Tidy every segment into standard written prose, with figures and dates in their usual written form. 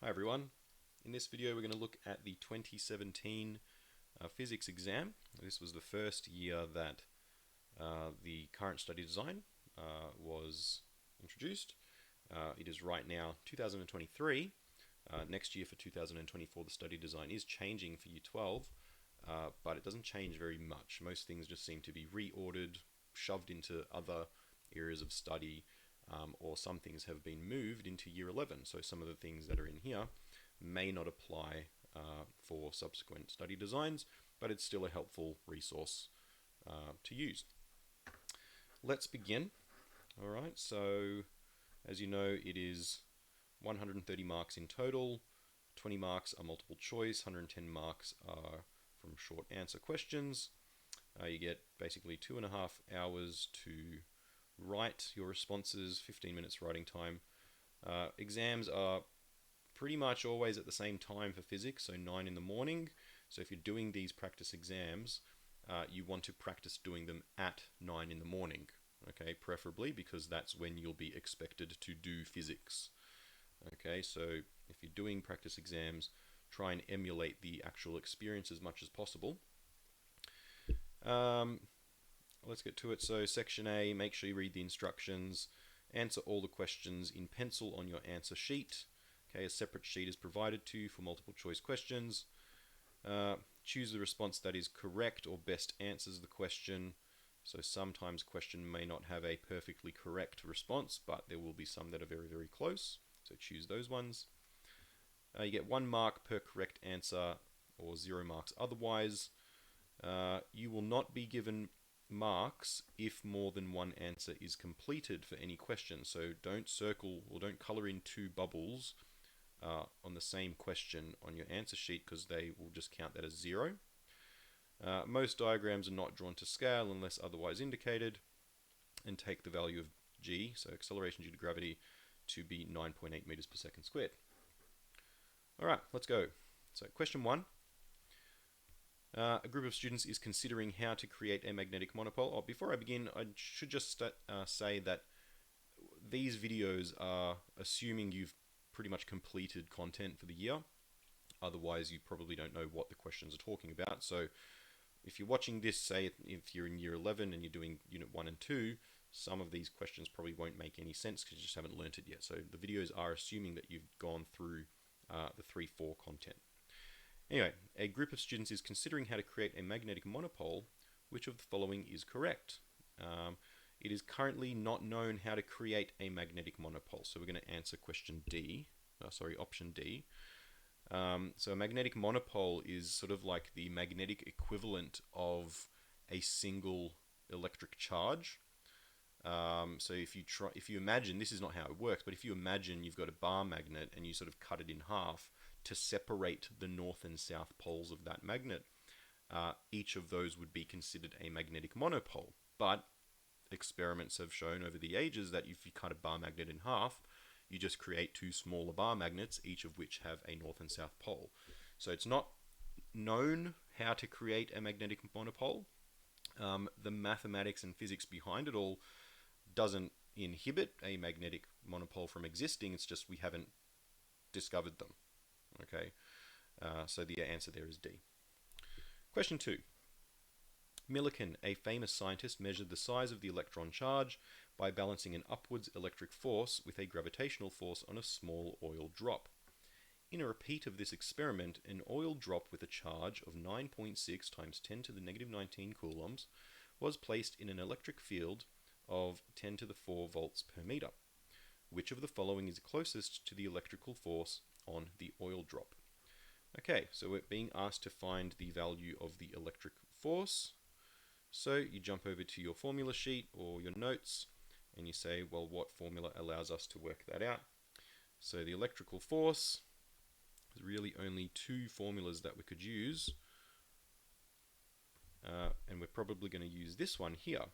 Hi everyone. In this video we're going to look at the 2017 physics exam. This was the first year that the current study design was introduced. It is right now 2023. Next year for 2024 the study design is changing for Year 12, but it doesn't change very much. Most things just seem to be reordered, shoved into other areas of study, or some things have been moved into Year 11. So some of the things that are in here may not apply for subsequent study designs, but it's still a helpful resource to use. Let's begin. All right, so as you know, it is 130 marks in total. 20 marks are multiple choice, 110 marks are from short answer questions. You get basically 2.5 hours to write your responses, 15 minutes writing time. Exams are pretty much always at the same time for physics, so 9 in the morning. So if you're doing these practice exams, you want to practice doing them at 9 in the morning, okay, preferably, because that's when you'll be expected to do physics. Okay, so if you're doing practice exams, try and emulate the actual experience as much as possible. Let's get to it. So section A, make sure you read the instructions, answer all the questions in pencil on your answer sheet. Okay, a separate sheet is provided to you for multiple choice questions. Choose the response that is correct or best answers the question. So sometimes a question may not have a perfectly correct response, but there will be some that are very, very close. So choose those ones. You get 1 mark per correct answer or 0 marks otherwise. You will not be given marks if more than one answer is completed for any question. So don't circle or don't color in 2 bubbles on the same question on your answer sheet, because they will just count that as 0. Most diagrams are not drawn to scale unless otherwise indicated, and take the value of g, so acceleration due to gravity, to be 9.8 meters per second squared. Alright, let's go. So question 1. A group of students is considering how to create a magnetic monopole. Before I begin, I should just say that these videos are assuming you've pretty much completed content for the year. Otherwise, you probably don't know what the questions are talking about. So if you're watching this, say if you're in Year 11 and you're doing Unit 1 and 2, some of these questions probably won't make any sense because you just haven't learnt it yet. So the videos are assuming that you've gone through the 3-4 content. Anyway, a group of students is considering how to create a magnetic monopole. Which of the following is correct? It is currently not known how to create a magnetic monopole. So we're going to answer option D. So a magnetic monopole is sort of like the magnetic equivalent of a single electric charge. So if you imagine, this is not how it works, but if you imagine you've got a bar magnet and you sort of cut it in half to separate the north and south poles of that magnet, each of those would be considered a magnetic monopole. But experiments have shown over the ages that if you cut a bar magnet in half, you just create 2 smaller bar magnets, each of which have a north and south pole. So it's not known how to create a magnetic monopole. The mathematics and physics behind it all doesn't inhibit a magnetic monopole from existing. It's just we haven't discovered them. Okay, so the answer there is D. Question 2. Millikan, a famous scientist, measured the size of the electron charge by balancing an upwards electric force with a gravitational force on a small oil drop. In a repeat of this experiment, an oil drop with a charge of 9.6 times 10 to the negative 19 coulombs was placed in an electric field of 10 to the 4 volts per meter. Which of the following is closest to the electrical force on the oil drop? Okay, so we're being asked to find the value of the electric force. So you jump over to your formula sheet or your notes and you say, well, what formula allows us to work that out? So the electrical force, there's really only 2 formulas that we could use. And we're probably going to use this one here.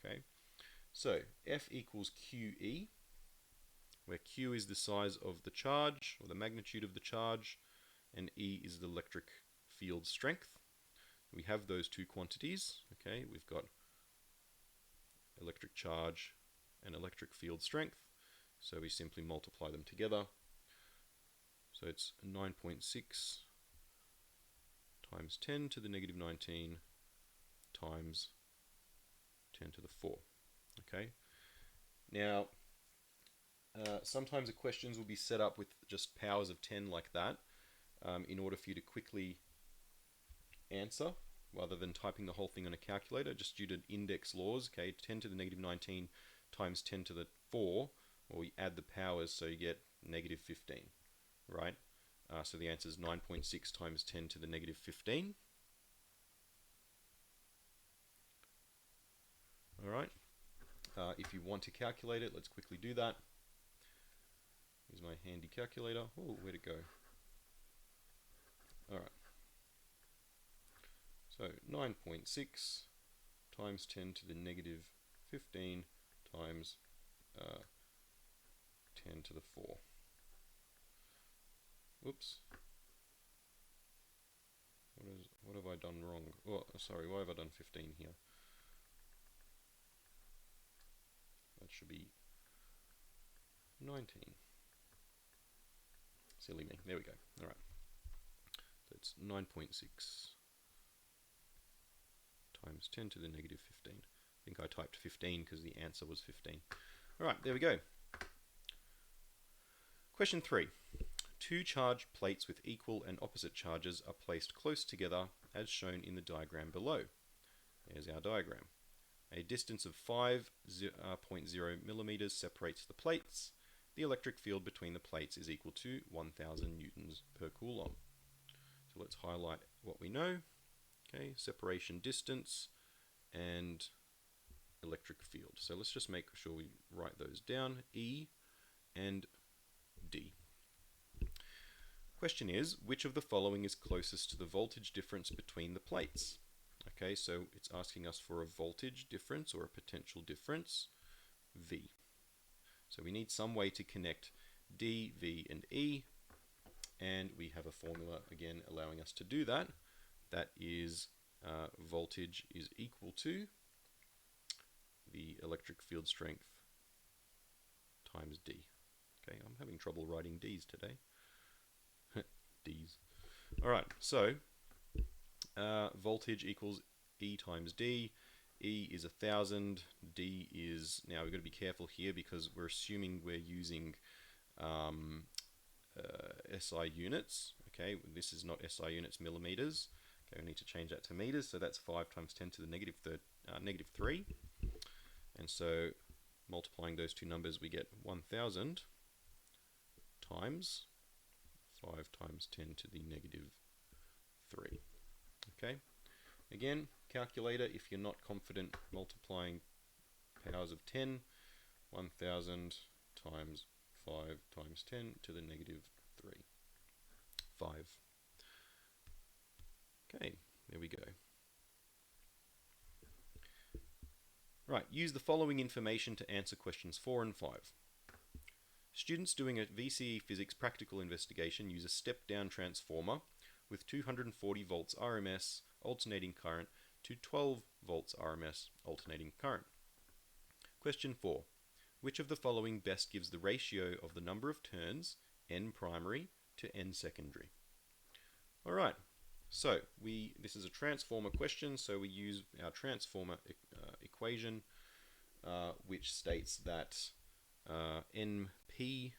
Okay, so F equals QE, where Q is the size of the charge or the magnitude of the charge, and E is the electric field strength. We have those 2 quantities. Okay, we've got electric charge and electric field strength, so we simply multiply them together. So it's 9.6 times 10 to the negative 19 times 10 to the 4. Okay. Now, sometimes the questions will be set up with just powers of 10 like that in order for you to quickly answer rather than typing the whole thing on a calculator, just due to index laws. Okay, 10 to the negative 19 times 10 to the 4, or we add the powers so you get negative 15, right? So the answer is 9.6 times 10 to the negative 15. All right. If you want to calculate it, let's quickly do that. Here's my handy calculator. Oh, where'd it go? All right. So 9.6 times 10 to the negative 15 times 10 to the 4. Whoops. What have I done wrong? Oh, sorry, why have I done 15 here? That should be 19. Silly me. There we go. All right. So it's 9.6 times 10 to the negative 15. I think I typed 15 because the answer was 15. All right, there we go. Question 3. Two charged plates with equal and opposite charges are placed close together as shown in the diagram below. There's our diagram. A distance of 5.0 millimeters separates the plates. The electric field between the plates is equal to 1000 newtons per coulomb. So let's highlight what we know. Okay, separation distance and electric field. So let's just make sure we write those down, E and D. Question is, which of the following is closest to the voltage difference between the plates? Okay, so it's asking us for a voltage difference or a potential difference, V. So we need some way to connect D, V, and E, and we have a formula again allowing us to do that. That is voltage is equal to the electric field strength times D. Okay, I'm having trouble writing D's today. D's. Alright, so voltage equals E times D. E is 1000, D is, now we've got to be careful here because we're assuming we're using SI units. Okay, this is not SI units, millimeters. Okay, we need to change that to meters, so that's 5 times 10 to the negative 3. And so multiplying those two numbers, we get 1000 times 5 times 10 to the negative 3. Okay, again, calculator, if you're not confident multiplying powers of 10, 1000 times 5 times 10 to the negative 3. 5. Okay, there we go. Right, use the following information to answer questions 4 and 5. Students doing a VCE physics practical investigation use a step-down transformer with 240 volts RMS alternating current to 12 volts RMS alternating current. Question 4. Which of the following best gives the ratio of the number of turns, n primary to n secondary? Alright, so this is a transformer question, so we use our transformer equation, which states that NP,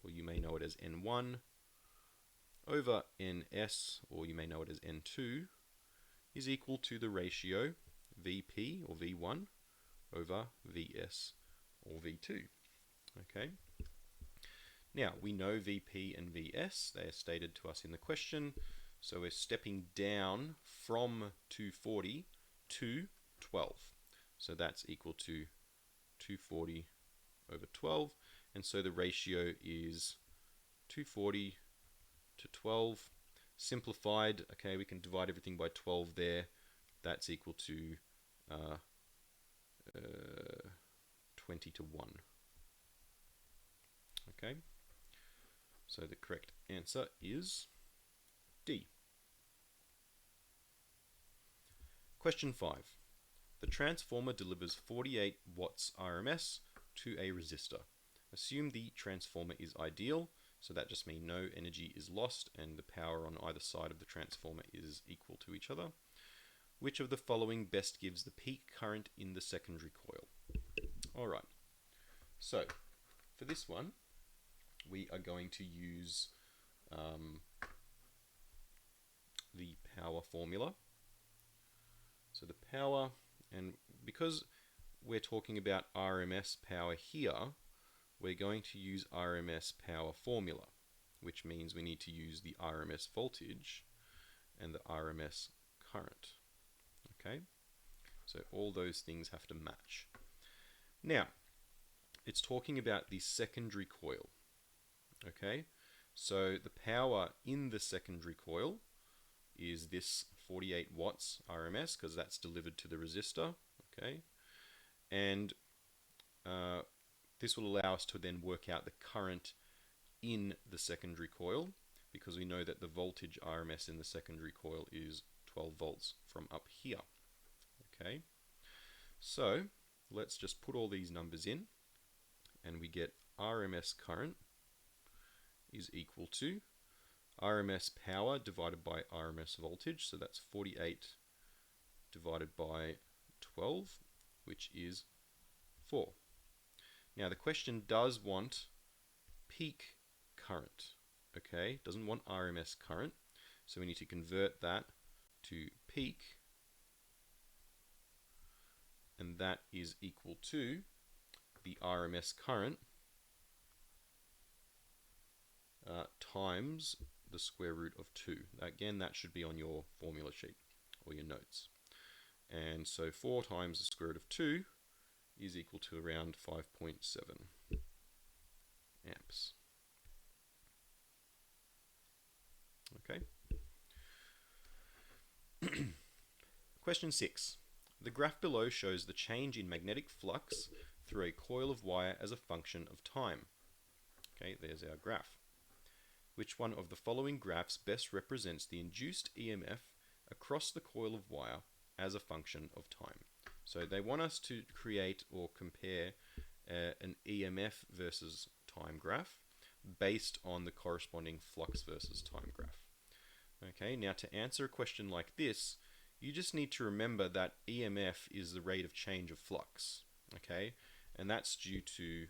or you may know it as N1, over NS, or you may know it as N2, is equal to the ratio VP, or V1, over VS, or V2. Okay. Now, we know VP and VS, they are stated to us in the question, so we're stepping down from 240 to 12. So that's equal to 240 over 12, and so the ratio is 240 to 12. Simplified, okay, we can divide everything by 12 there. That's equal to 20 to 1. Okay, so the correct answer is D. Question 5. The transformer delivers 48 watts RMS to a resistor. Assume the transformer is ideal. So that just means no energy is lost and the power on either side of the transformer is equal to each other. Which of the following best gives the peak current in the secondary coil? Alright, so for this one, we are going to use the power formula. So the power, and because we're talking about RMS power here, we're going to use RMS power formula, which means we need to use the RMS voltage and the RMS current. Okay, so all those things have to match. Now, it's talking about the secondary coil. Okay, so the power in the secondary coil is this 48 watts RMS, because that's delivered to the resistor. Okay, and this will allow us to then work out the current in the secondary coil, because we know that the voltage RMS in the secondary coil is 12 volts from up here. Okay, so let's just put all these numbers in, and we get RMS current is equal to RMS power divided by RMS voltage, so that's 48 divided by 12, which is 4. Now the question does want peak current, okay? Doesn't want RMS current, so we need to convert that to peak, and that is equal to the RMS current times the square root of 2. Again, that should be on your formula sheet or your notes. And so 4 times the square root of 2 is equal to around 5.7 amps. Okay. Question 6. The graph below shows the change in magnetic flux through a coil of wire as a function of time. Okay, there's our graph. Which one of the following graphs best represents the induced EMF across the coil of wire as a function of time? So they want us to create or compare an EMF versus time graph based on the corresponding flux versus time graph. Okay, now to answer a question like this, you just need to remember that EMF is the rate of change of flux. Okay, and that's due to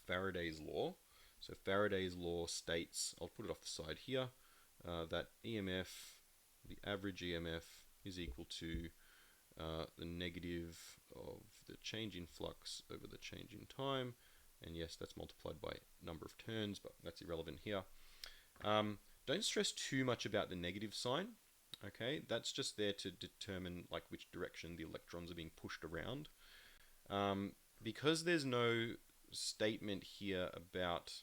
Faraday's law. So Faraday's law states, I'll put it off the side here, that EMF, the average EMF, is equal to the negative of the change in flux over the change in time. And yes, that's multiplied by number of turns, but that's irrelevant here. Don't stress too much about the negative sign. Okay, that's just there to determine like which direction the electrons are being pushed around. Because there's no statement here about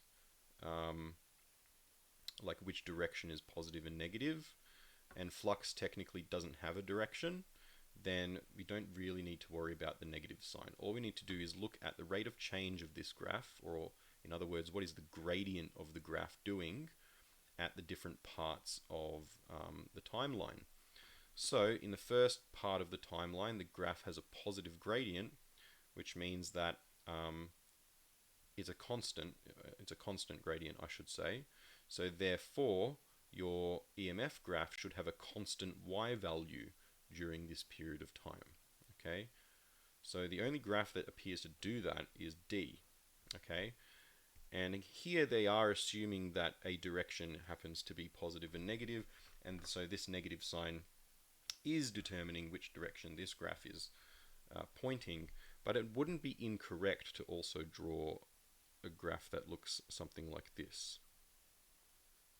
like which direction is positive and negative, and flux technically doesn't have a direction, then we don't really need to worry about the negative sign. All we need to do is look at the rate of change of this graph, or in other words, what is the gradient of the graph doing at the different parts of the timeline. So in the first part of the timeline, the graph has a positive gradient, which means that it's a constant gradient, I should say. So therefore, your EMF graph should have a constant Y value during this period of time. Okay, so the only graph that appears to do that is D. Okay, and here they are assuming that a direction happens to be positive and negative, and so this negative sign is determining which direction this graph is pointing, but it wouldn't be incorrect to also draw a graph that looks something like this.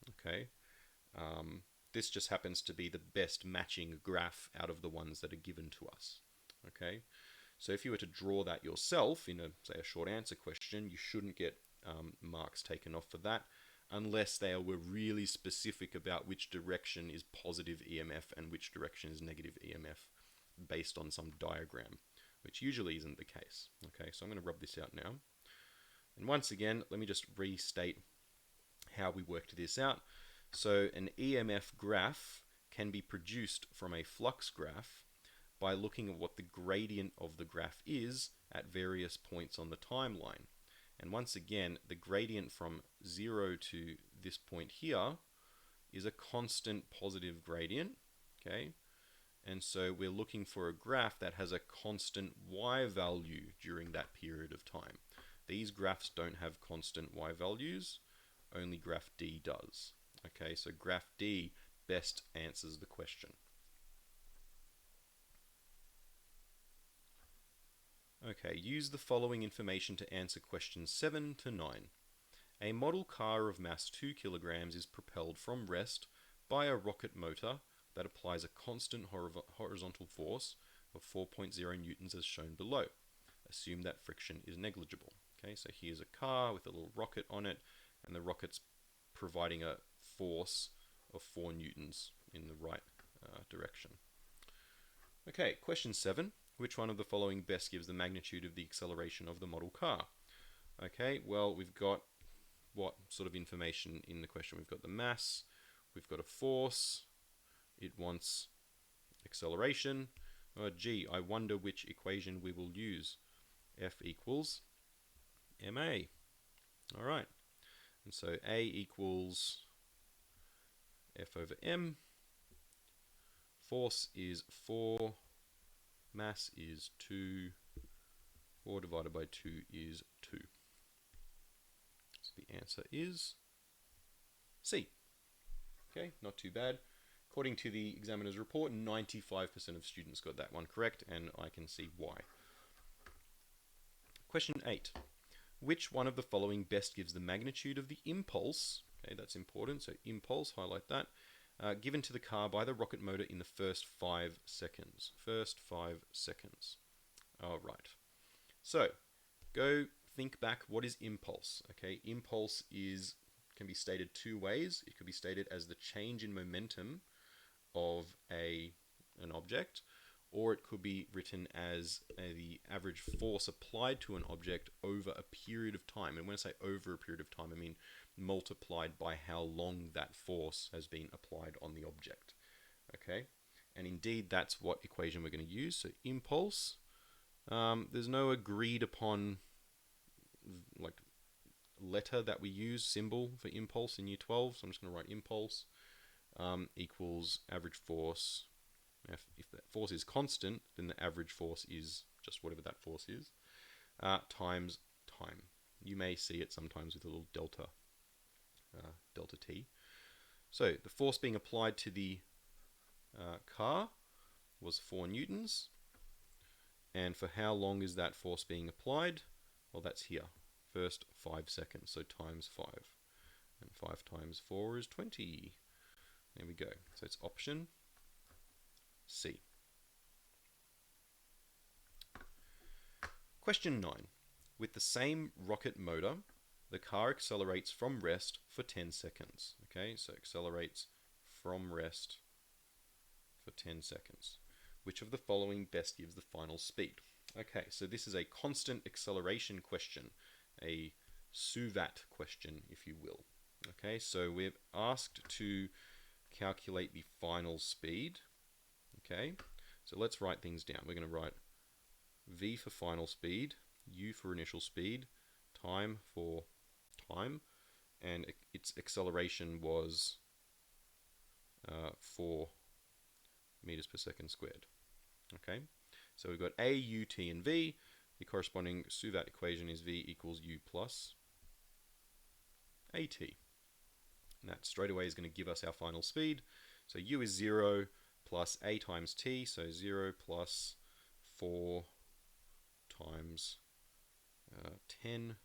Okay, this just happens to be the best matching graph out of the ones that are given to us. Okay, so if you were to draw that yourself in say a short answer question, you shouldn't get marks taken off for that unless they were really specific about which direction is positive EMF and which direction is negative EMF based on some diagram, which usually isn't the case. Okay, so I'm going to rub this out now. And once again, let me just restate how we worked this out. So an EMF graph can be produced from a flux graph by looking at what the gradient of the graph is at various points on the timeline. And once again, the gradient from 0 to this point here is a constant positive gradient, okay? And so we're looking for a graph that has a constant y value during that period of time. These graphs don't have constant y values, only graph D does. Okay, so graph D best answers the question. Okay, use the following information to answer questions 7 to 9. A model car of mass 2 kilograms is propelled from rest by a rocket motor that applies a constant horizontal force of 4.0 newtons as shown below. Assume that friction is negligible. Okay, so here's a car with a little rocket on it, and the rocket's providing a force of 4 newtons in the right direction. Okay, question 7. Which one of the following best gives the magnitude of the acceleration of the model car? Okay, well, we've got what sort of information in the question? We've got the mass, we've got a force, it wants acceleration. Oh, gee, I wonder which equation we will use. F equals ma. All right, and so A equals F over m. Force is 4, mass is 2, 4 divided by 2 is 2. So the answer is C. Okay, not too bad. According to the examiner's report, 95% of students got that one correct, and I can see why. Question 8. Which one of the following best gives the magnitude of the impulse, okay, that's important, so impulse, highlight that, given to the car by the rocket motor in the first 5 seconds. First 5 seconds. All right. So, go think back, what is impulse? Okay, impulse can be stated two ways. It could be stated as the change in momentum of an object, or it could be written as the average force applied to an object over a period of time. And when I say over a period of time, I mean multiplied by how long that force has been applied on the object. Okay, and indeed that's what equation we're going to use. So impulse, there's no agreed upon like letter that we use, symbol for impulse in year 12, so I'm just going to write impulse equals average force. If that force is constant, then the average force is just whatever that force is, times time. You may see it sometimes with a little delta, delta t. So the force being applied to the car was 4 newtons. And for how long is that force being applied? Well, that's here. First 5 seconds, so times 5. And 5 times 4 is 20. There we go. So it's option C. Question 9. With the same rocket motor, the car accelerates from rest for 10 seconds. Okay, so accelerates from rest for 10 seconds. Which of the following best gives the final speed? Okay, so this is a constant acceleration question, a SUVAT question, if you will. Okay, so we're asked to calculate the final speed. Okay, so let's write things down. We're going to write V for final speed, U for initial speed, time for time, and its acceleration was 4 meters per second squared. Okay, so we've got A, U, T, and V. The corresponding SUVAT equation is V equals U plus AT. And that straight away is going to give us our final speed. So U is 0 plus A times T, so 0 plus 4 times 10.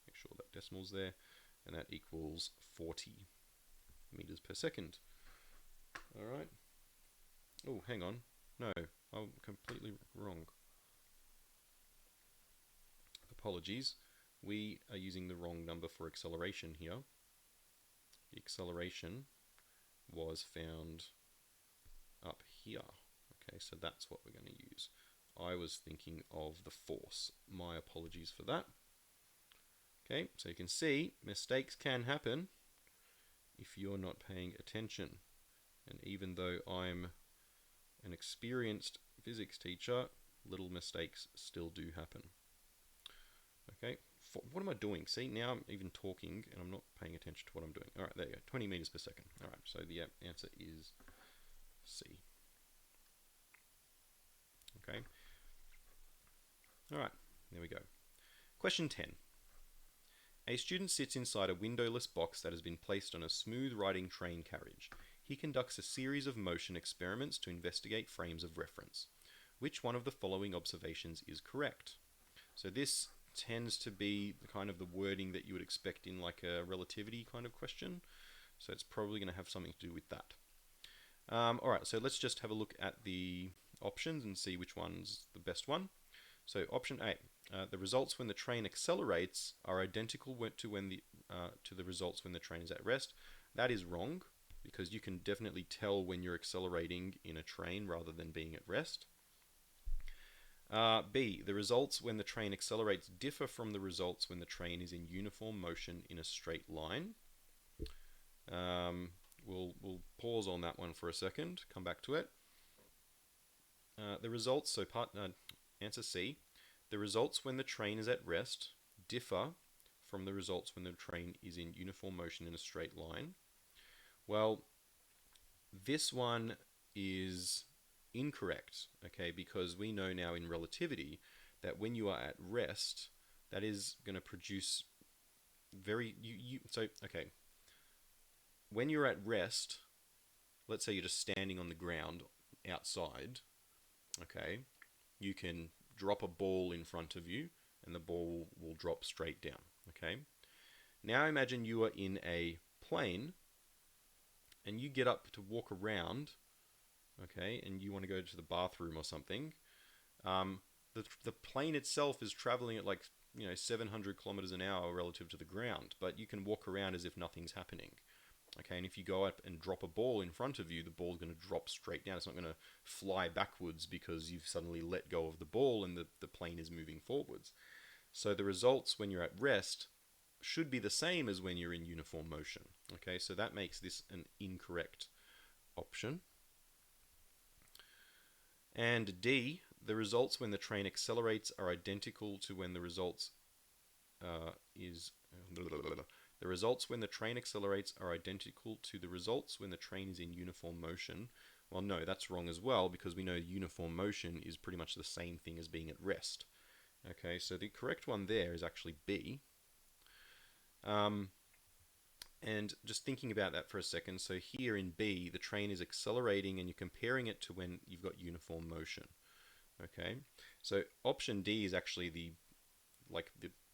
Make sure that decimal's there. And that equals 40 meters per second. All right. Oh, hang on. No, I'm completely wrong. Apologies. We are using the wrong number for acceleration here. The acceleration was found up here. Okay, so that's what we're going to use. I was thinking of the force. My apologies for that. Okay, so you can see mistakes can happen if you're not paying attention. And even though I'm an experienced physics teacher, little mistakes still do happen. Okay, what am I doing? See, now I'm even talking and I'm not paying attention to what I'm doing. All right, there you go, 20 meters per second. All right, so the answer is C. Okay. All right, there we go. Question 10. A student sits inside a windowless box that has been placed on a smooth riding train carriage. He conducts a series of motion experiments to investigate frames of reference. Which one of the following observations is correct? So this tends to be the kind of the wording that you would expect in like a relativity kind of question. So it's probably going to have something to do with that. Alright, so let's just have a look at the options and see which one's the best one. So option A, the results when the train accelerates are identical to the results when the train is at rest. That is wrong, because you can definitely tell when you're accelerating in a train rather than being at rest. B, the results when the train accelerates differ from the results when the train is in uniform motion in a straight line. We'll pause on that one for a second, come back to it. The results, so answer C, the results when the train is at rest differ from the results when the train is in uniform motion in a straight line. Well, this one is incorrect, okay, because we know now in relativity that when you are at rest, that is going to produce okay, when you're at rest, let's say you're just standing on the ground outside, okay, you can drop a ball in front of you and the ball will drop straight down, okay? Now imagine you are in a plane and you get up to walk around, okay, and you want to go to the bathroom or something. The plane itself is traveling at like 700 kilometers an hour relative to the ground, but you can walk around as if nothing's happening. Okay, and if you go up and drop a ball in front of you, the ball's going to drop straight down. It's not going to fly backwards because you've suddenly let go of the ball and the plane is moving forwards. So the results when you're at rest should be the same as when you're in uniform motion. Okay, so that makes this an incorrect option. And D, the results when the train accelerates are identical to when the results the results when the train accelerates are identical to the results when the train is in uniform motion. Well, no, that's wrong as well, because we know uniform motion is pretty much the same thing as being at rest. Okay, so the correct one there is actually B. And just thinking about that for a second, so here in B, the train is accelerating and you're comparing it to when you've got uniform motion. Okay, so option D is actually the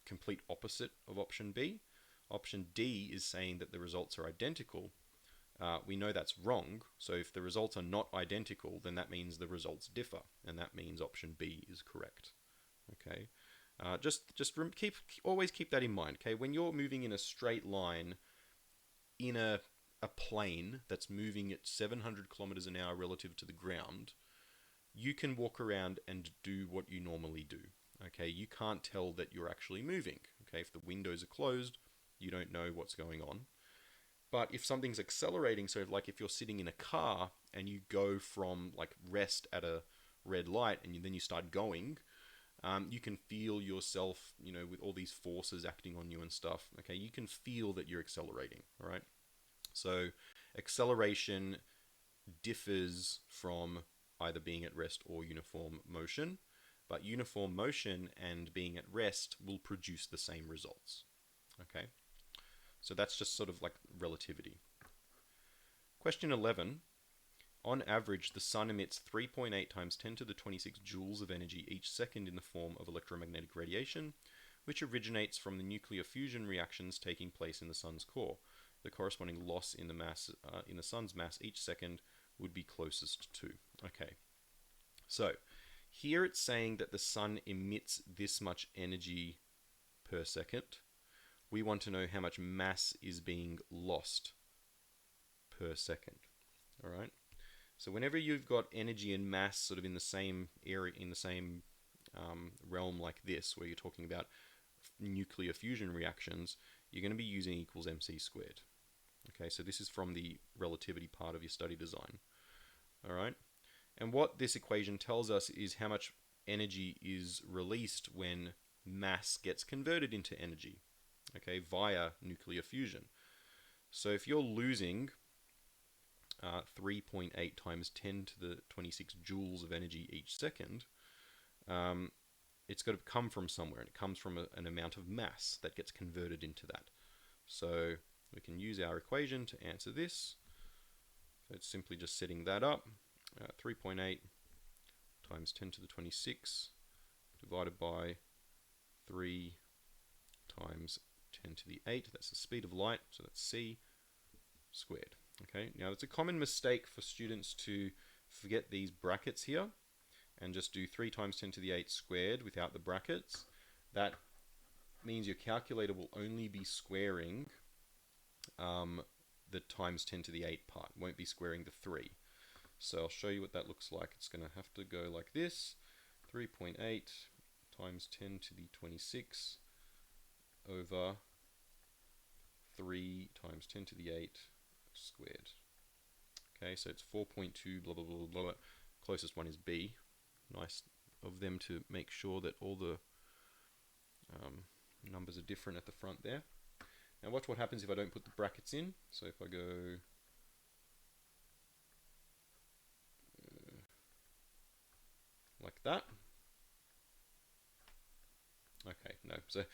complete opposite of option B. Option D is saying that the results are identical. We know that's wrong, so if the results are not identical, then that means the results differ, and that means option B is correct. Okay, always keep that in mind. Okay, when you're moving in a straight line in a plane that's moving at 700 kilometers an hour relative to the ground, you can walk around and do what you normally do. Okay, you can't tell that you're actually moving. Okay, if the windows are closed, you don't know what's going on. But if something's accelerating, so like if you're sitting in a car and you go from like rest at a red light and then you start going, you can feel yourself, with all these forces acting on you and stuff. Okay, you can feel that you're accelerating, all right? So acceleration differs from either being at rest or uniform motion, but uniform motion and being at rest will produce the same results. Okay, so that's just sort of like relativity. Question 11. On average, the sun emits 3.8 times 10 to the 26 joules of energy each second in the form of electromagnetic radiation, which originates from the nuclear fusion reactions taking place in the sun's core. The corresponding loss in the mass in the sun's mass each second would be closest to. Okay, so here it's saying that the sun emits this much energy per second. We want to know how much mass is being lost per second. All right. So whenever you've got energy and mass sort of in the same area, in the same realm like this, where you're talking about nuclear fusion reactions, you're going to be using equals mc squared. Okay, so this is from the relativity part of your study design. All right. And what this equation tells us is how much energy is released when mass gets converted into energy, okay, via nuclear fusion. So if you're losing 3.8 times 10 to the 26 joules of energy each second, it's got to come from somewhere, and it comes from an amount of mass that gets converted into that. So we can use our equation to answer this. So it's simply just setting that up. 3.8 times 10 to the 26 divided by 3 times 10 to the 8. That's the speed of light, so that's c squared. Okay, now it's a common mistake for students to forget these brackets here and just do 3 times 10 to the 8 squared without the brackets. That means your calculator will only be squaring the times 10 to the 8 part, won't be squaring the 3. So I'll show you what that looks like. It's going to have to go like this: 3.8 times 10 to the 26 over 3 times 10 to the 8 squared. Okay, so it's 4.2 blah blah blah blah. Closest one is B. Nice of them to make sure that all the numbers are different at the front there. Now watch what happens if I don't put the brackets in. So if I go like that. Okay, no. So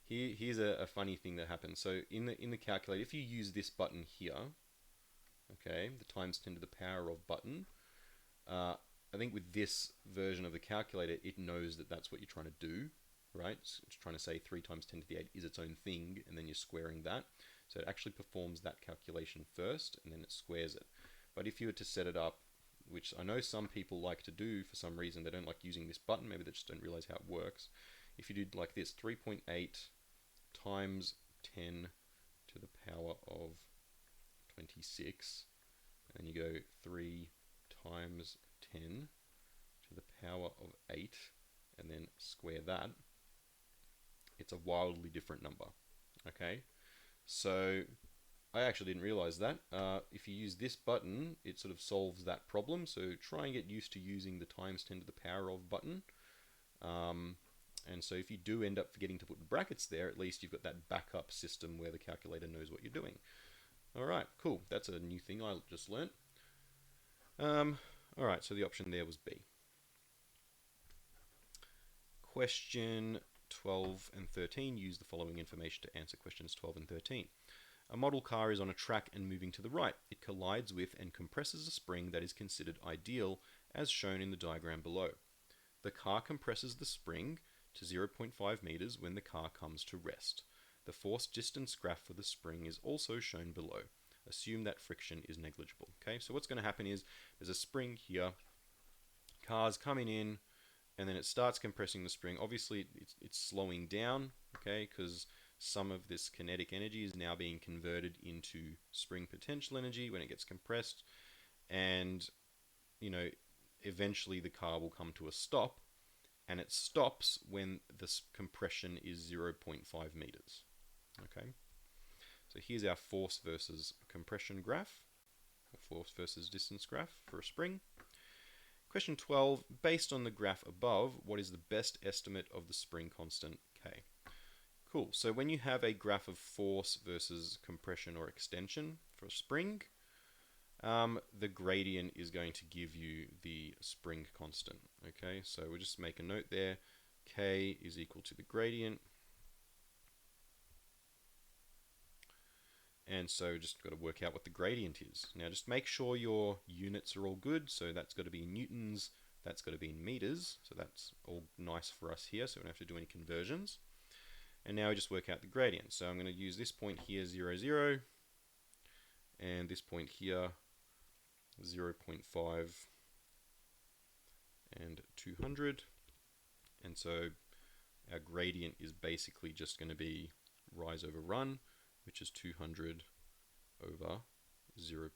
here's a funny thing that happens. So in the calculator, if you use this button here, okay, the times 10 to the power of button, I think with this version of the calculator, it knows that that's what you're trying to do, right? It's trying to say 3 times 10 to the 8 is its own thing, and then you're squaring that. So it actually performs that calculation first, and then it squares it. But if you were to set it up, which I know some people like to do for some reason, they don't like using this button, maybe they just don't realize how it works. If you did like this, 3.8 times 10 to the power of 26, and you go 3 times 10 to the power of 8, and then square that, it's a wildly different number. Okay, so I actually didn't realize that. If you use this button, it sort of solves that problem. So try and get used to using the times 10 to the power of button. And so if you do end up forgetting to put brackets there, at least you've got that backup system where the calculator knows what you're doing. Alright, cool. That's a new thing I just learnt. Alright, so the option there was B. Question 12 and 13. Use the following information to answer questions 12 and 13. A model car is on a track and moving to the right. It collides with and compresses a spring that is considered ideal, as shown in the diagram below. The car compresses the spring to 0.5 meters when the car comes to rest. The force distance graph for the spring is also shown below. Assume that friction is negligible. Okay, so what's going to happen is there's a spring here, car's coming in, and then it starts compressing the spring. Obviously, it's slowing down, okay, because some of this kinetic energy is now being converted into spring potential energy when it gets compressed, and eventually the car will come to a stop, and it stops when this compression is 0.5 meters. Okay, so here's our force versus compression graph, or force versus distance graph for a spring. Question 12, based on the graph above, what is the best estimate of the spring constant K? Cool, so when you have a graph of force versus compression or extension for a spring, the gradient is going to give you the spring constant. Okay, so we'll just make a note there. K is equal to the gradient. And so just got to work out what the gradient is. Now just make sure your units are all good. So that's got to be in newtons, that's got to be in meters. So that's all nice for us here, so we don't have to do any conversions. And now we just work out the gradient. So I'm going to use this point here, 0, 0, and this point here, 0.5 and 200. And so our gradient is basically just going to be rise over run, which is 200 over 0.5.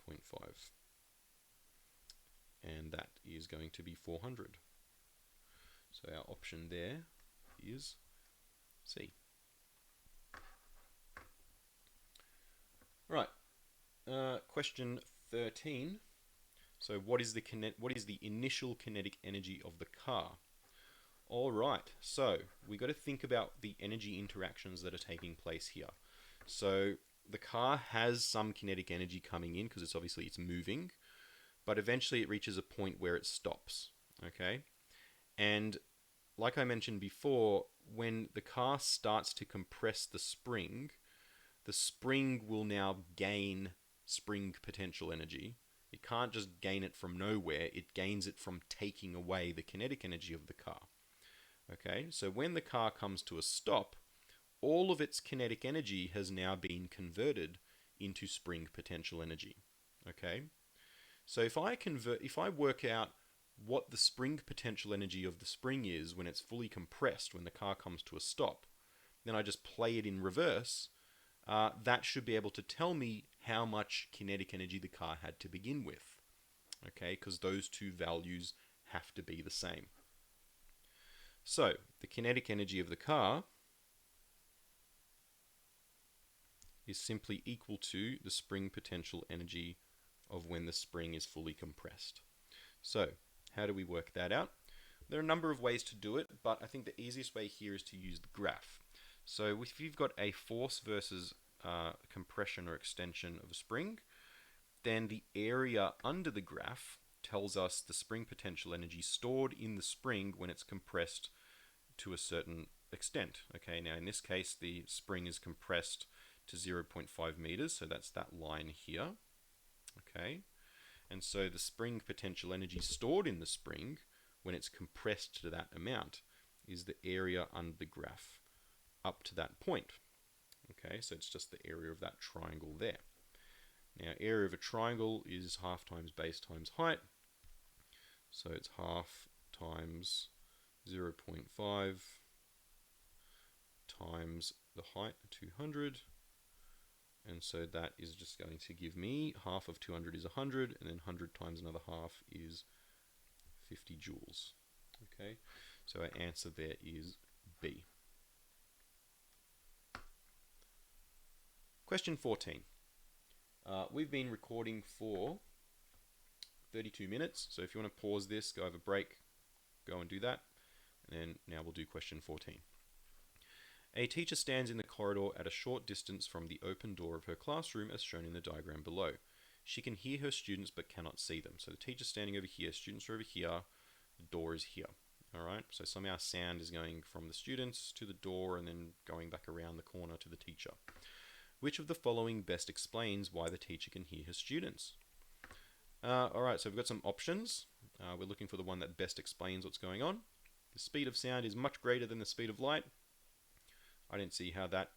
And that is going to be 400. So our option there is C. Right, question 13. So what is the initial kinetic energy of the car? All right, so we got to think about the energy interactions that are taking place here. So the car has some kinetic energy coming in because it's moving, but eventually it reaches a point where it stops. Okay, and like I mentioned before, when the car starts to compress the spring will now gain spring potential energy. It can't just gain it from nowhere, it gains it from taking away the kinetic energy of the car. Okay, so when the car comes to a stop, all of its kinetic energy has now been converted into spring potential energy. Okay, so if I work out what the spring potential energy of the spring is when it's fully compressed, when the car comes to a stop, then I just play it in reverse, that should be able to tell me how much kinetic energy the car had to begin with. Okay, because those two values have to be the same. So, the kinetic energy of the car is simply equal to the spring potential energy of when the spring is fully compressed. So, how do we work that out? There are a number of ways to do it, but I think the easiest way here is to use the graph. So if you've got a force versus compression or extension of a spring, then the area under the graph tells us the spring potential energy stored in the spring when it's compressed to a certain extent. Okay, now in this case the spring is compressed to 0.5 meters, so that's that line here. Okay, and so the spring potential energy stored in the spring when it's compressed to that amount is the area under the graph up to that point. Okay, so it's just the area of that triangle there. Now, area of a triangle is half times base times height. So it's half times 0.5 times the height, 200. And so that is just going to give me half of 200 is 100, and then 100 times another half is 50 joules. Okay, so our answer there is B. Question 14. We've been recording for 32 minutes, so if you want to pause this, go have a break, go and do that, and then now we'll do question 14. A teacher stands in the corridor at a short distance from the open door of her classroom as shown in the diagram below. She can hear her students but cannot see them. So the teacher's standing over here, students are over here, the door is here. Alright, so somehow sound is going from the students to the door and then going back around the corner to the teacher. Which of the following best explains why the teacher can hear her students? Alright, so we've got some options. We're looking for the one that best explains what's going on. The speed of sound is much greater than the speed of light. I don't see how that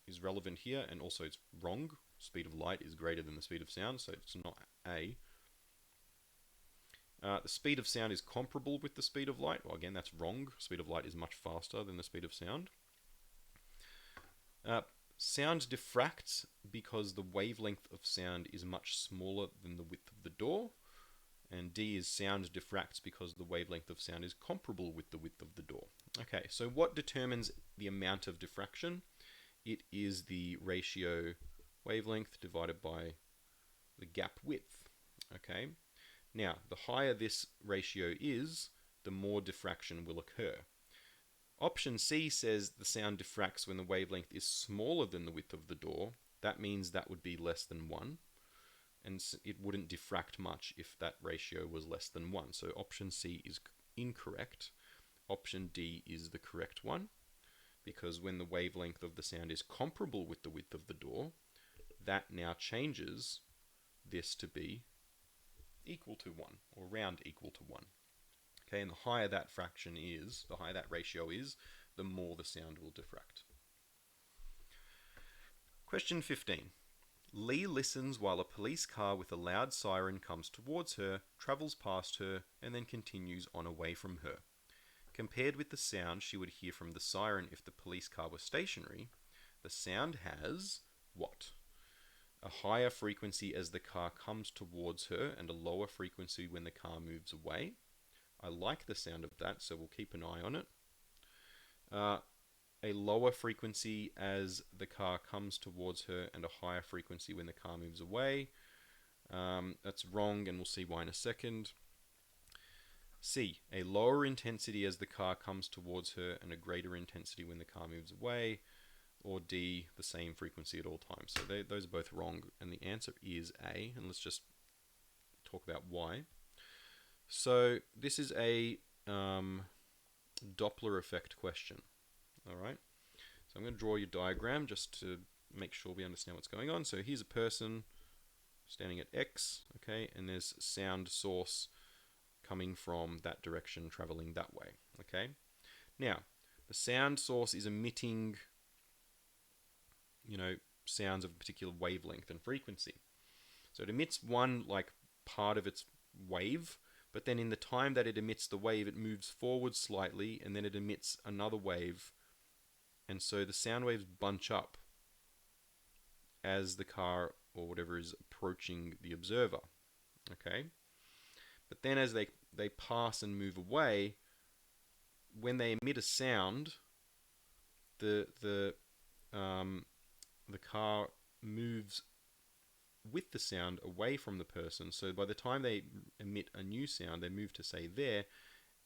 is relevant here, and also it's wrong. Speed of light is greater than the speed of sound, so it's not A. The speed of sound is comparable with the speed of light. Well, again, that's wrong. Speed of light is much faster than the speed of sound. Sound diffracts because the wavelength of sound is much smaller than the width of the door. And D is sound diffracts because the wavelength of sound is comparable with the width of the door. Okay, so what determines the amount of diffraction? It is the ratio wavelength divided by the gap width. Okay, now the higher this ratio is, the more diffraction will occur. Option C says the sound diffracts when the wavelength is smaller than the width of the door. That means that would be less than 1. And it wouldn't diffract much if that ratio was less than 1. So option C is incorrect. Option D is the correct one, because when the wavelength of the sound is comparable with the width of the door, that now changes this to be equal to 1, or round equal to 1. Okay, and the higher that fraction is, the higher that ratio is, the more the sound will diffract. Question 15. Lee listens while a police car with a loud siren comes towards her, travels past her, and then continues on away from her. Compared with the sound she would hear from the siren if the police car were stationary, the sound has what? A higher frequency as the car comes towards her and a lower frequency when the car moves away. I like the sound of that, so we'll keep an eye on it. A lower frequency as the car comes towards her and a higher frequency when the car moves away. That's wrong, and we'll see why in a second. C, a lower intensity as the car comes towards her and a greater intensity when the car moves away. Or D, the same frequency at all times. So those are both wrong, and the answer is A, and let's just talk about why. So this is a Doppler effect question, all right? So I'm going to draw your diagram just to make sure we understand what's going on. So here's a person standing at X, okay, and there's sound source coming from that direction, traveling that way, okay? Now, the sound source is emitting, sounds of a particular wavelength and frequency. So it emits one, part of its wave, but then in the time that it emits the wave, it moves forward slightly, and then it emits another wave, and so the sound waves bunch up as the car or whatever is approaching the observer, okay? But then as they pass and move away, when they emit a sound, the car moves with the sound away from the person. So by the time they emit a new sound, they move to, say, there,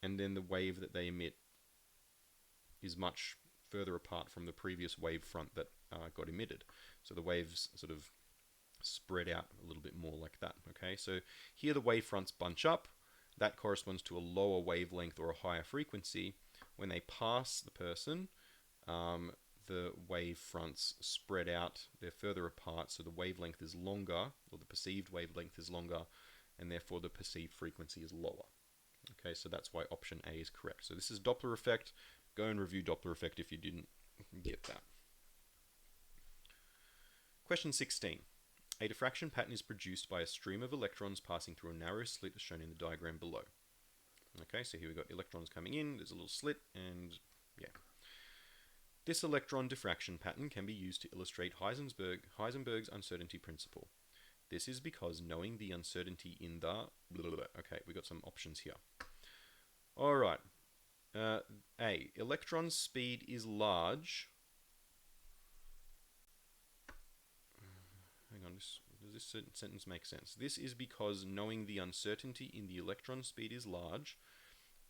and then the wave that they emit is much further apart from the previous wave front that got emitted. So the waves sort of spread out a little bit more like that, okay? So here the wave fronts bunch up. That corresponds to a lower wavelength or a higher frequency. When they pass the person, the wave fronts spread out, they're further apart, so the wavelength is longer, or the perceived wavelength is longer, and therefore the perceived frequency is lower. Okay, so that's why option A is correct. So this is Doppler effect. Go and review Doppler effect if you didn't get that. Question 16. A diffraction pattern is produced by a stream of electrons passing through a narrow slit as shown in the diagram below. Okay, so here we've got electrons coming in, there's a little slit, and yeah. This electron diffraction pattern can be used to illustrate Heisenberg's uncertainty principle. This is because knowing the uncertainty in the... Okay, we got some options here. Alright. A. Electron speed is large. Hang on, does this sentence make sense? This is because knowing the uncertainty in the electron speed is large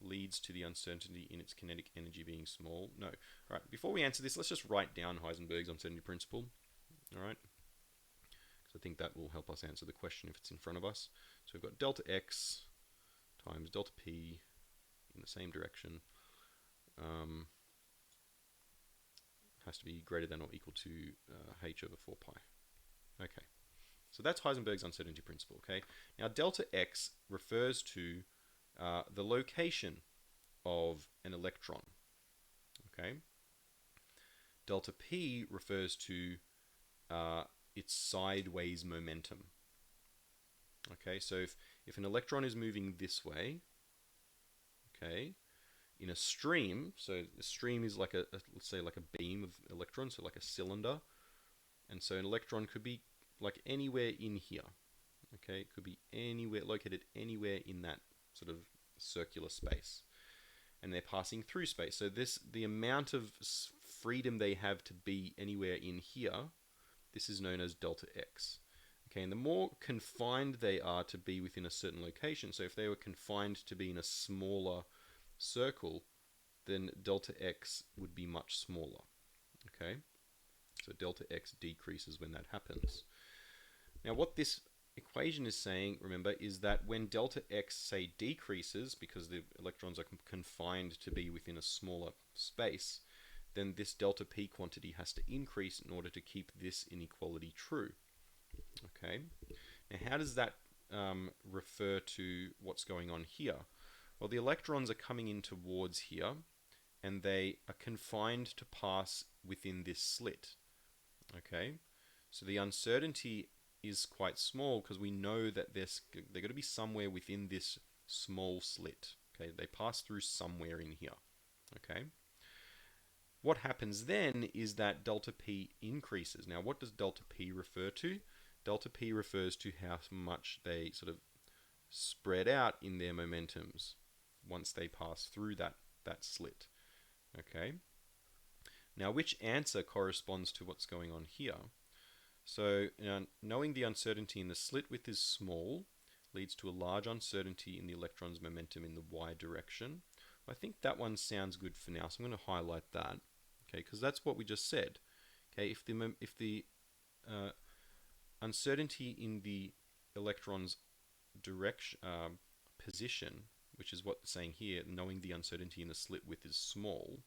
leads to the uncertainty in its kinetic energy being small. No. Alright, before we answer this, let's just write down Heisenberg's uncertainty principle. Alright? Because I think that will help us answer the question if it's in front of us. So we've got delta x times delta p in the same direction. Has to be greater than or equal to h over 4 pi. Okay. So that's Heisenberg's uncertainty principle, okay? Now delta x refers to the location of an electron, okay? Delta p refers to its sideways momentum, okay? So if an electron is moving this way, okay, in a stream, so a stream is like let's say like a beam of electrons, so like a cylinder, and so an electron could be like anywhere in here, okay? It could be anywhere, located anywhere in that sort of circular space, and they're passing through space. So the amount of freedom they have to be anywhere in here, this is known as delta x. Okay, and the more confined they are to be within a certain location, so if they were confined to be in a smaller circle, then delta x would be much smaller. Okay, so delta x decreases when that happens. Now what this equation is saying, remember, is that when delta x, say, decreases because the electrons are confined to be within a smaller space, then this delta p quantity has to increase in order to keep this inequality true. Okay, now how does that refer to what's going on here? Well, the electrons are coming in towards here, and they are confined to pass within this slit. Okay, so the uncertainty is quite small because we know that they're going to be somewhere within this small slit. Okay, they pass through somewhere in here. Okay, what happens then is that delta p increases. Now, what does delta p refer to? Delta p refers to how much they sort of spread out in their momentums once they pass through that slit. Okay, now which answer corresponds to what's going on here? So knowing the uncertainty in the slit width is small leads to a large uncertainty in the electron's momentum in the y direction. I think that one sounds good for now, so I'm going to highlight that, okay, because that's what we just said. Okay, if the uncertainty in the electron's direction position, which is what it's saying here, knowing the uncertainty in the slit width is small,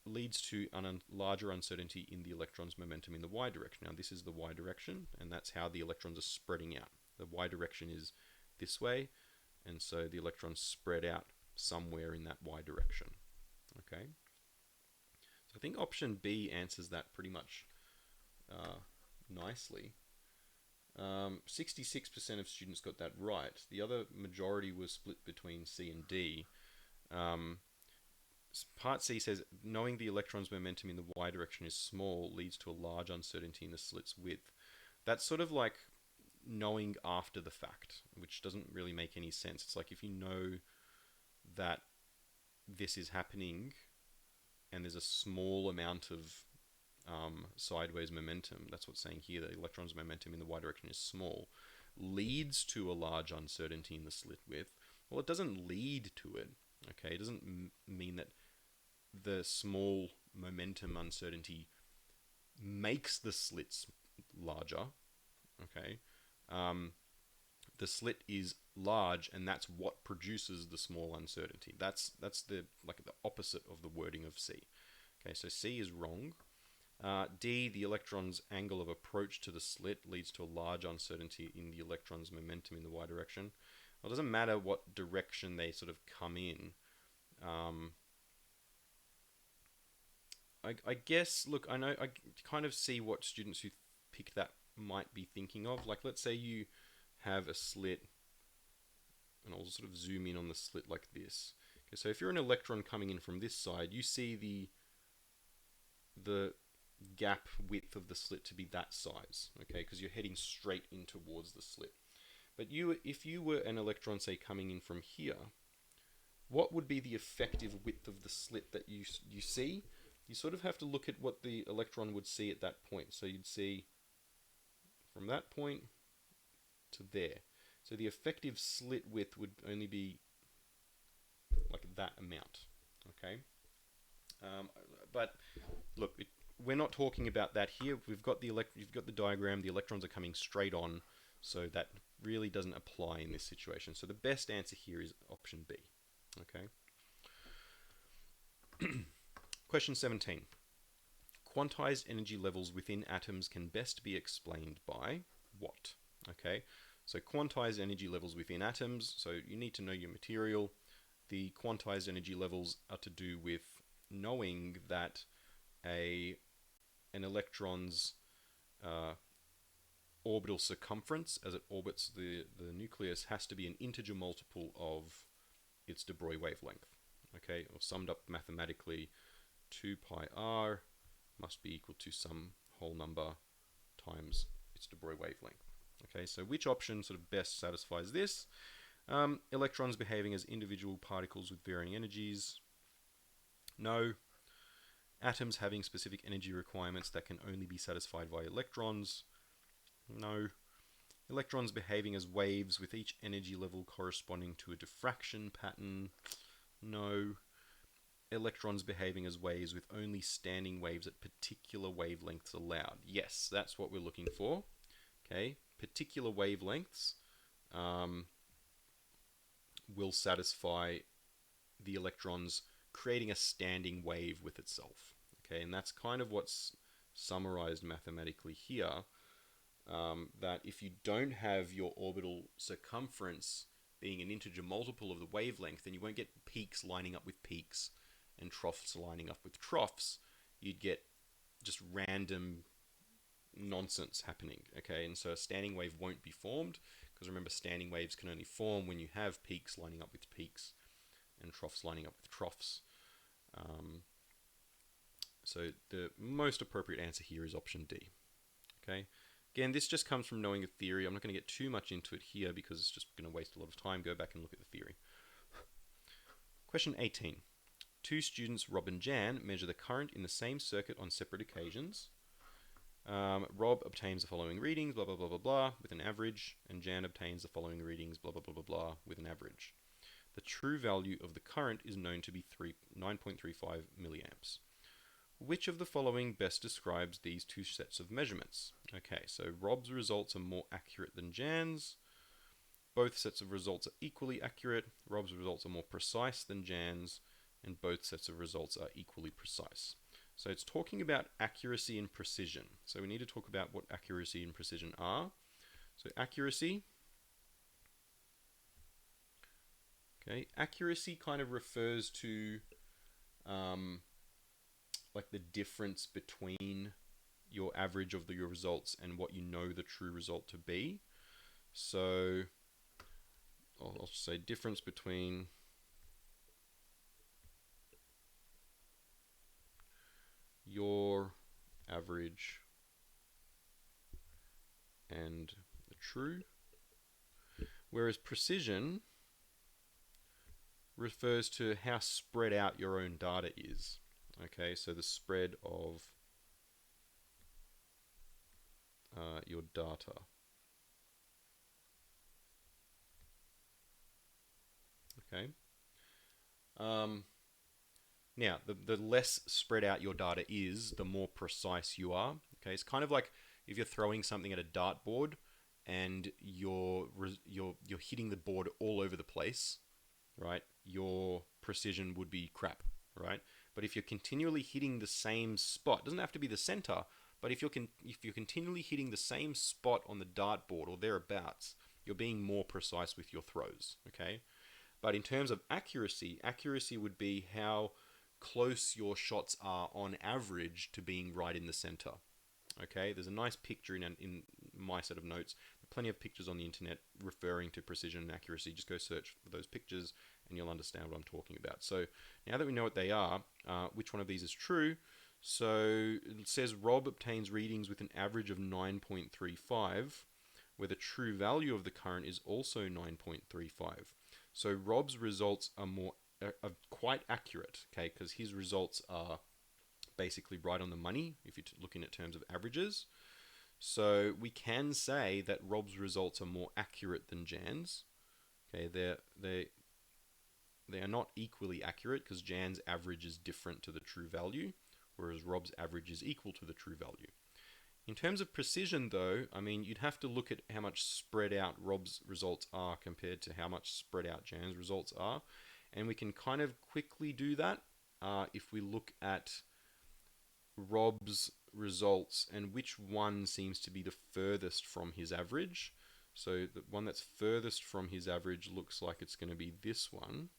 leads to a larger uncertainty in the electron's momentum in the y direction. Now this is the y direction, and that's how the electrons are spreading out. The y direction is this way, and so the electrons spread out somewhere in that y direction. Okay, so I think option B answers that pretty much nicely. 66% of students got that right. The other majority was split between C and D. Part C says, knowing the electron's momentum in the y direction is small leads to a large uncertainty in the slit's width. That's sort of like knowing after the fact, which doesn't really make any sense. It's like if you know that this is happening and there's a small amount of sideways momentum, that's what's saying here, the electron's momentum in the y direction is small, leads to a large uncertainty in the slit width. Well, it doesn't lead to it. Okay, it doesn't mean that the small momentum uncertainty makes the slits larger. Okay, the slit is large, and that's what produces the small uncertainty. That's the opposite of the wording of C. Okay, so C is wrong. D, the electron's angle of approach to the slit leads to a large uncertainty in the electron's momentum in the y direction. Well, it doesn't matter what direction they sort of come in. I guess, look, I know, I kind of see what students who pick that might be thinking of. Like, let's say you have a slit, and I'll sort of zoom in on the slit like this. Okay, so if you're an electron coming in from this side, you see the gap width of the slit to be that size, okay, because you're heading straight in towards the slit. But if you were an electron, say, coming in from here, what would be the effective width of the slit that you see? You sort of have to look at what the electron would see at that point. So you'd see from that point to there. So the effective slit width would only be like that amount, okay? But look, we're not talking about that here. You've got the diagram. The electrons are coming straight on, so that really doesn't apply in this situation. So the best answer here is option B. Okay. Question 17. Quantized energy levels within atoms can best be explained by what? Okay. So quantized energy levels within atoms. So you need to know your material. The quantized energy levels are to do with knowing that an electron's orbital circumference as it orbits the nucleus has to be an integer multiple of its de Broglie wavelength. Okay, or summed up mathematically, 2 pi r must be equal to some whole number times its de Broglie wavelength. Okay, so which option sort of best satisfies this? Electrons behaving as individual particles with varying energies. No. Atoms having specific energy requirements that can only be satisfied by electrons. No. Electrons behaving as waves with each energy level corresponding to a diffraction pattern. No. Electrons behaving as waves with only standing waves at particular wavelengths allowed. Yes, that's what we're looking for. Okay, particular wavelengths will satisfy the electrons creating a standing wave with itself. Okay, and that's kind of what's summarized mathematically here. That if you don't have your orbital circumference being an integer multiple of the wavelength, then you won't get peaks lining up with peaks and troughs lining up with troughs. You'd get just random nonsense happening, okay? And so a standing wave won't be formed, because remember, standing waves can only form when you have peaks lining up with peaks and troughs lining up with troughs. So the most appropriate answer here is option D, okay? Again, this just comes from knowing a theory. I'm not going to get too much into it here because it's just going to waste a lot of time. Go back and look at the theory. Question 18. Two students, Rob and Jan, measure the current in the same circuit on separate occasions. Rob obtains the following readings, blah, blah, blah, blah, blah, with an average, and Jan obtains the following readings, blah, blah, blah, blah, blah, with an average. The true value of the current is known to be 9.35 milliamps. Which of the following best describes these two sets of measurements? Okay, so Rob's results are more accurate than Jan's. Both sets of results are equally accurate. Rob's results are more precise than Jan's, and both sets of results are equally precise. So it's talking about accuracy and precision. So we need to talk about what accuracy and precision are. So accuracy. Okay, accuracy kind of refers to like the difference between your average of your results and what you know the true result to be. So I'll say difference between your average and the true. Whereas precision refers to how spread out your own data is. Okay, so the spread of your data. Okay. Now, the less spread out your data is, the more precise you are. Okay, it's kind of like if you're throwing something at a dartboard and you're hitting the board all over the place, right? Your precision would be crap, right? But if you're continually hitting the same spot, it doesn't have to be the center, but if you're continually hitting the same spot on the dartboard or thereabouts, you're being more precise with your throws, okay? But in terms of accuracy, accuracy would be how close your shots are on average to being right in the center. Okay, there's a nice picture in my set of notes. There are plenty of pictures on the internet referring to precision and accuracy. Just go search for those pictures and you'll understand what I'm talking about. So now that we know what they are, which one of these is true? So it says Rob obtains readings with an average of 9.35, where the true value of the current is also 9.35. So Rob's results are quite accurate, okay, because his results are basically right on the money if you're looking at terms of averages. So we can say that Rob's results are more accurate than Jan's. Okay, they are not equally accurate because Jan's average is different to the true value, whereas Rob's average is equal to the true value. In terms of precision, though, I mean, you'd have to look at how much spread out Rob's results are compared to how much spread out Jan's results are. And we can kind of quickly do that if we look at Rob's results and which one seems to be the furthest from his average. So the one that's furthest from his average looks like it's going to be this one.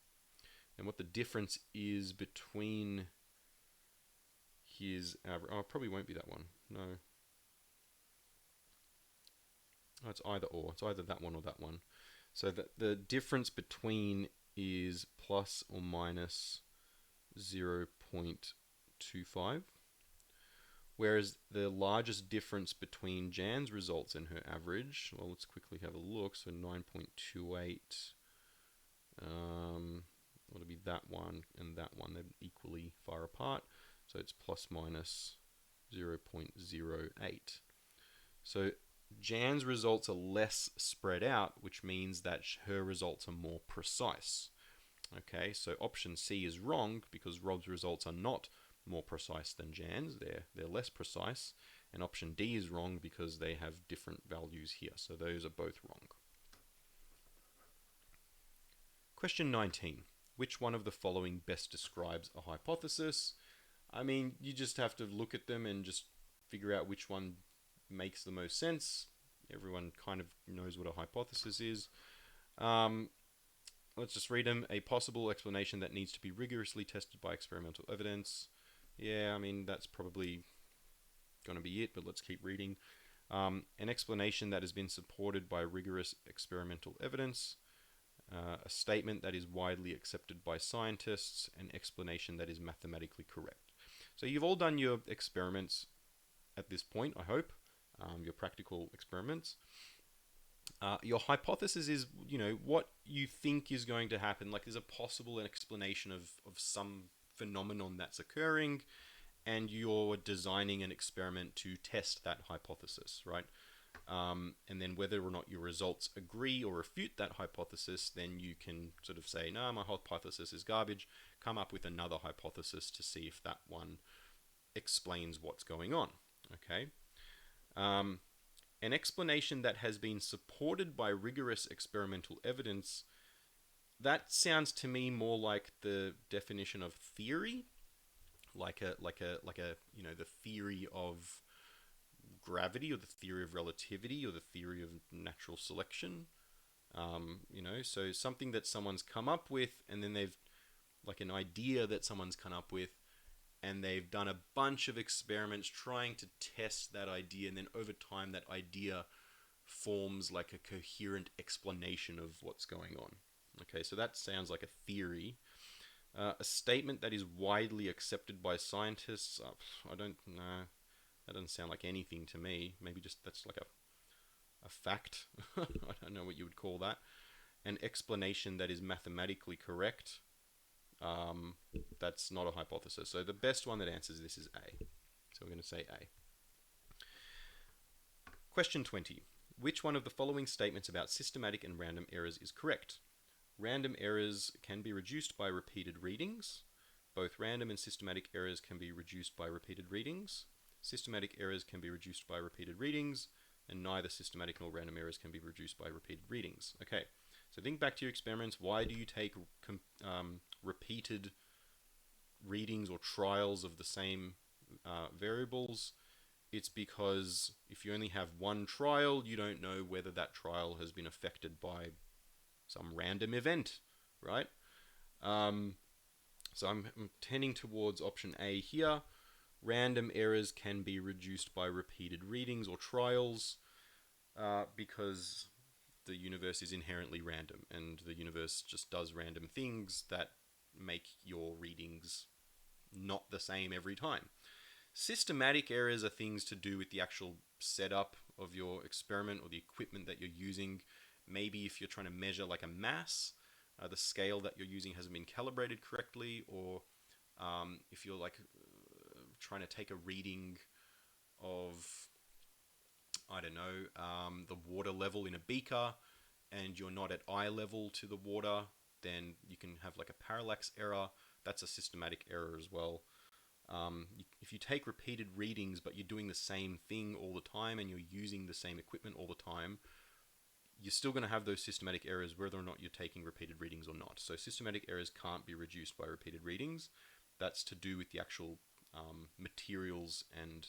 And what the difference is between his average... Oh, it probably won't be that one. No. Oh, it's either or. It's either that one or that one. So the difference between is plus or minus 0.25. Whereas the largest difference between Jan's results and her average, well, let's quickly have a look. So 9.28, it'll be that one and that one. They're equally far apart. So it's plus minus 0.08. So Jan's results are less spread out, which means that her results are more precise. Okay, so option C is wrong because Rob's results are not more precise than Jan's. They're less precise. And option D is wrong because they have different values here. So those are both wrong. Question 19. Which one of the following best describes a hypothesis? I mean, you just have to look at them and just figure out which one makes the most sense. Everyone kind of knows what a hypothesis is. Let's just read them. A possible explanation that needs to be rigorously tested by experimental evidence. Yeah, I mean, that's probably going to be it, but let's keep reading. An explanation that has been supported by rigorous experimental evidence. A statement that is widely accepted by scientists. An explanation that is mathematically correct. So you've all done your experiments at this point, I hope. Your practical experiments. Your hypothesis is, what you think is going to happen. Like there's a possible explanation of some phenomenon that's occurring, and you're designing an experiment to test that hypothesis, right? And then whether or not your results agree or refute that hypothesis, then you can sort of say, no, my hypothesis is garbage, come up with another hypothesis to see if that one explains what's going on, okay? An explanation that has been supported by rigorous experimental evidence, that sounds to me more like the definition of theory, like a the theory of gravity or the theory of relativity or the theory of natural selection. So something that someone's come up with, and then they've like an idea that someone's come up with, and they've done a bunch of experiments trying to test that idea, and then over time that idea forms like a coherent explanation of what's going on. Okay, so that sounds like a theory. A statement that is widely accepted by scientists, I don't know. That doesn't sound like anything to me. Maybe just that's like a fact. I don't know what you would call that. An explanation that is mathematically correct. That's not a hypothesis. So the best one that answers this is A. So we're going to say A. Question 20. Which one of the following statements about systematic and random errors is correct? Random errors can be reduced by repeated readings. Both random and systematic errors can be reduced by repeated readings. Systematic errors can be reduced by repeated readings, and neither systematic nor random errors can be reduced by repeated readings. Okay, so think back to your experiments. Why do you take repeated readings or trials of the same variables? It's because if you only have one trial, you don't know whether that trial has been affected by some random event, right? So I'm tending towards option A here. Random errors can be reduced by repeated readings or trials because the universe is inherently random, and the universe just does random things that make your readings not the same every time. Systematic errors are things to do with the actual setup of your experiment or the equipment that you're using. Maybe if you're trying to measure like a mass, the scale that you're using hasn't been calibrated correctly, or if you're like trying to take a reading of, I don't know, the water level in a beaker, and you're not at eye level to the water, then you can have like a parallax error. That's a systematic error as well. If you take repeated readings but you're doing the same thing all the time and you're using the same equipment all the time, you're still going to have those systematic errors whether or not you're taking repeated readings or not. So systematic errors can't be reduced by repeated readings. That's to do with the actual materials and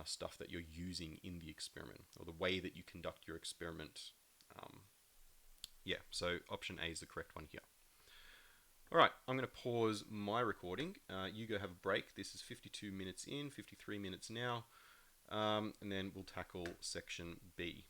stuff that you're using in the experiment, or the way that you conduct your experiment. So option A is the correct one here. Alright, I'm going to pause my recording. You go have a break. This is 52 minutes in, 53 minutes now, and then we'll tackle section B.